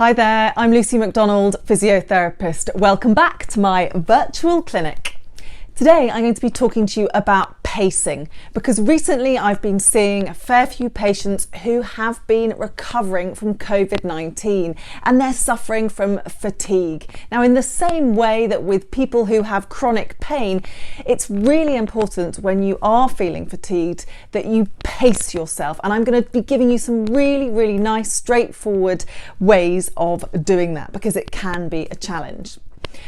Hi there, I'm Lucy McDonald, physiotherapist. Welcome back to my virtual clinic. Today I'm going to be talking to you about pacing because recently I've been seeing a fair few patients who have been recovering from COVID-19 and they're suffering from fatigue. Now, in the same way that with people who have chronic pain, it's really important when you are feeling fatigued that you pace yourself, and I'm going to be giving you some really nice straightforward ways of doing that because it can be a challenge.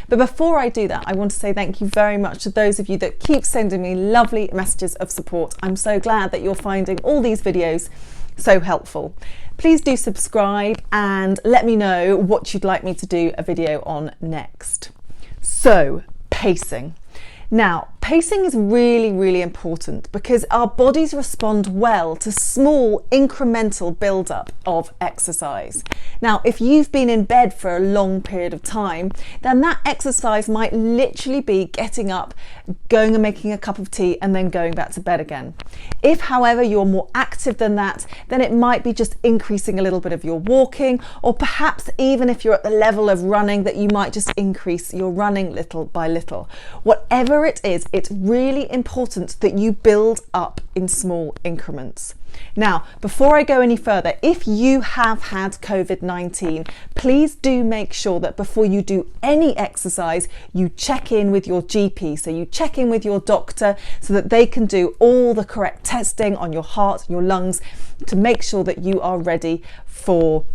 But before I do that, I want to say thank you very much to those of you that keep sending me lovely messages of support. I'm so glad that you're finding all these videos so helpful. Please do subscribe and let me know what you'd like me to do a video on next. So, pacing. Now, pacing is really important because our bodies respond well to small incremental build-up of exercise. Now, if you've been in bed for a long period of time, then that exercise might literally be getting up, going and making a cup of tea and then going back to bed again. If, however, you're more active than that, then it might be just increasing a little bit of your walking, or perhaps even if you're at the level of running, that you might just increase your running little by little. Whatever it is, it's really important that you build up in small increments. Now, before I go any further, if you have had COVID-19, please do make sure that before you do any exercise, you check in with your GP. So you check in with your doctor so that they can do all the correct testing on your heart, your lungs, to make sure that you are ready for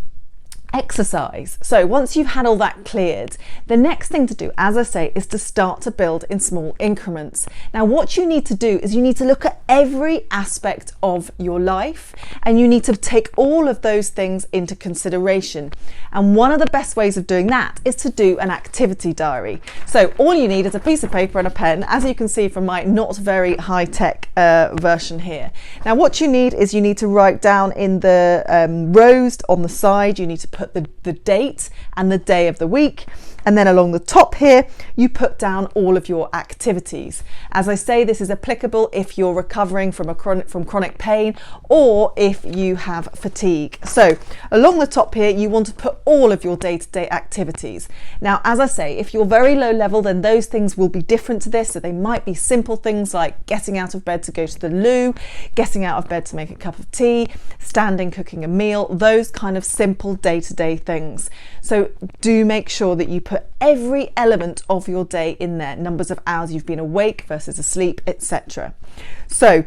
exercise. So once you've had all that cleared, the next thing to do, as I say, is to start to build in small increments. Now, what you need to do is you need to look at every aspect of your life and you need to take all of those things into consideration. And one of the best ways of doing that is to do an activity diary. So all you need is a piece of paper and a pen, as you can see from my not very high-tech version here. Now, what you need is you need to write down in the rows on the side, you need to put the date and the day of the week, and then along the top here you put down all of your activities. As I say, this is applicable if you're recovering from chronic pain or if you have fatigue. So along the top here you want to put all of your day-to-day activities. Now, as I say, if you're very low level, then those things will be different to this. So they might be simple things like getting out of bed to go to the loo, getting out of bed to make a cup of tea, standing, cooking a meal, those kind of simple day-to-day things. So do make sure that you put every element of your day in there, numbers of hours you've been awake versus asleep, etc. So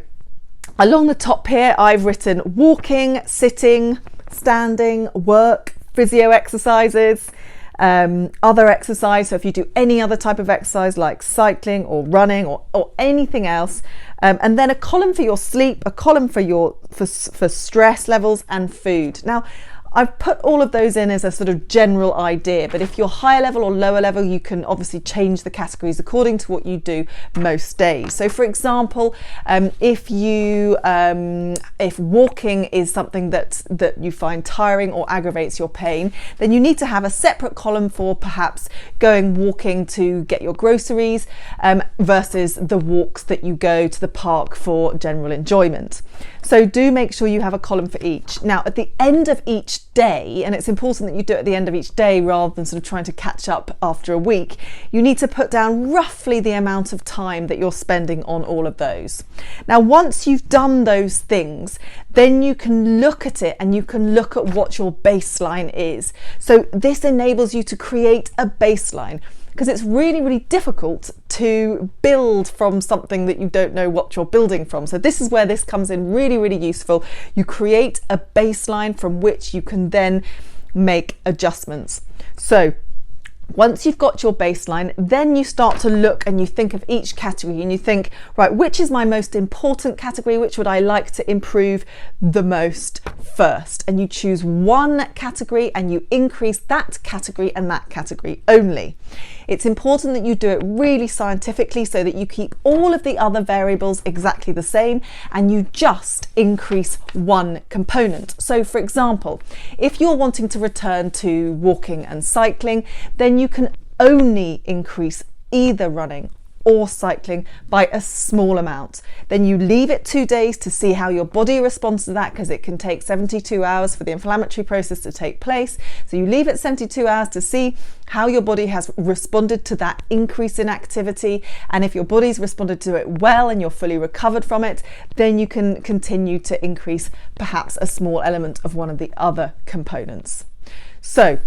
along the top here I've written walking, sitting, standing, work, physio exercises, other exercise. So if you do any other type of exercise like cycling or running or anything else, and then a column for your sleep, a column for stress levels and food. Now, I've put all of those in as a sort of general idea, but if you're higher level or lower level, you can obviously change the categories according to what you do most days. So for example, if walking is something that you find tiring or aggravates your pain, then you need to have a separate column for perhaps going walking to get your groceries versus the walks that you go to the park for general enjoyment. So do make sure you have a column for each. Now, at the end of each day, and it's important that you do it at the end of each day rather than sort of trying to catch up after a week, you need to put down roughly the amount of time that you're spending on all of those. Now, once you've done those things, then you can look at it and you can look at what your baseline is. So this enables you to create a baseline, because it's really difficult to build from something that you don't know what you're building from. So this is where this comes in really useful. You create a baseline from which you can then make adjustments. So once you've got your baseline, then you start to look and you think of each category and you think, right, which is my most important category? Which would I like to improve the most first? And you choose one category and you increase that category and that category only. It's important that you do it really scientifically so that you keep all of the other variables exactly the same and you just increase one component. So for example, if you're wanting to return to walking and cycling, then you can only increase either running or cycling by a small amount. Then you leave it 2 days to see how your body responds to that, because it can take 72 hours for the inflammatory process to take place. So you leave it 72 hours to see how your body has responded to that increase in activity. And if your body's responded to it well and you're fully recovered from it, then you can continue to increase perhaps a small element of one of the other components. So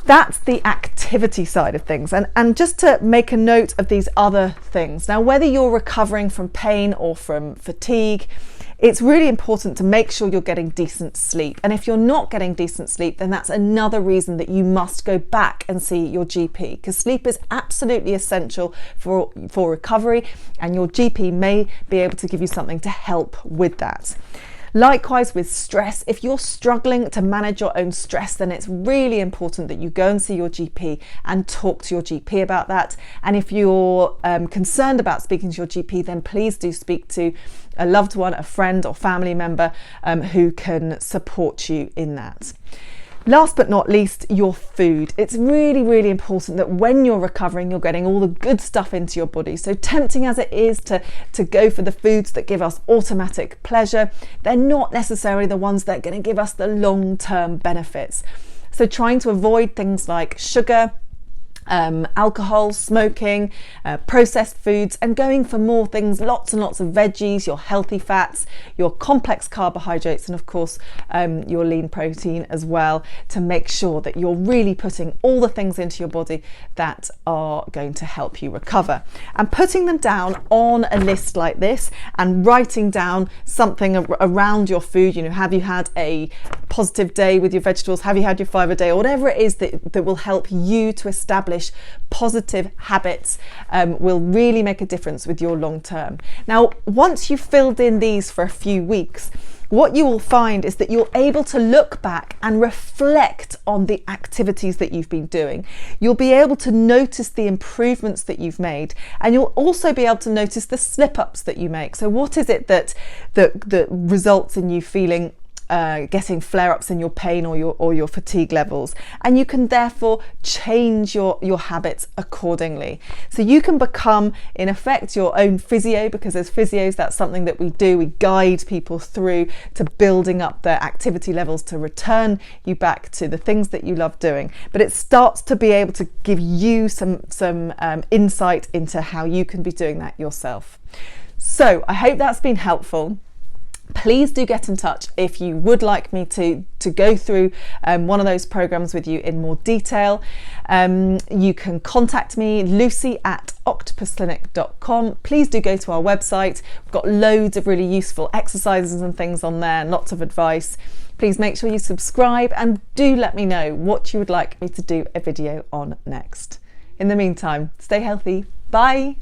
that's the activity side of things. And just to make a note of these other things. Now, whether you're recovering from pain or from fatigue, it's really important to make sure you're getting decent sleep. And if you're not getting decent sleep, then that's another reason that you must go back and see your GP, because sleep is absolutely essential for recovery, and your GP may be able to give you something to help with that. Likewise with stress, if you're struggling to manage your own stress, then it's really important that you go and see your GP and talk to your GP about that. And if you're concerned about speaking to your GP, then please do speak to a loved one, a friend or family member who can support you in that. Last but not least, your food. It's really, really important that when you're recovering, you're getting all the good stuff into your body. So tempting as it is to go for the foods that give us automatic pleasure, they're not necessarily the ones that are going to give us the long-term benefits. So trying to avoid things like sugar, alcohol, smoking, processed foods, and going for more things, lots and lots of veggies, your healthy fats, your complex carbohydrates, and of course your lean protein as well, to make sure that you're really putting all the things into your body that are going to help you recover, and putting them down on a list like this and writing down something around your food. You know, have you had a positive day with your vegetables? Have you had your fibre day? Or whatever it is that will help you to establish positive habits will really make a difference with your long term. Now, once you've filled in these for a few weeks, what you will find is that you're able to look back and reflect on the activities that you've been doing. You'll be able to notice the improvements that you've made, and you'll also be able to notice the slip-ups that you make. So what is it that results in you feeling getting flare-ups in your pain or your fatigue levels, and you can therefore change your habits accordingly. So you can become, in effect, your own physio, because as physios, that's something that we do. We guide people through to building up their activity levels to return you back to the things that you love doing. But it starts to be able to give you some insight into how you can be doing that yourself. So I hope that's been helpful. Please do get in touch if you would like me to go through one of those programs with you in more detail. You can contact me, lucy@octopusclinic.com. Please do go to our website. We've got loads of really useful exercises and things on there, lots of advice. Please make sure you subscribe, and do let me know what you would like me to do a video on next. In the meantime, stay healthy. Bye.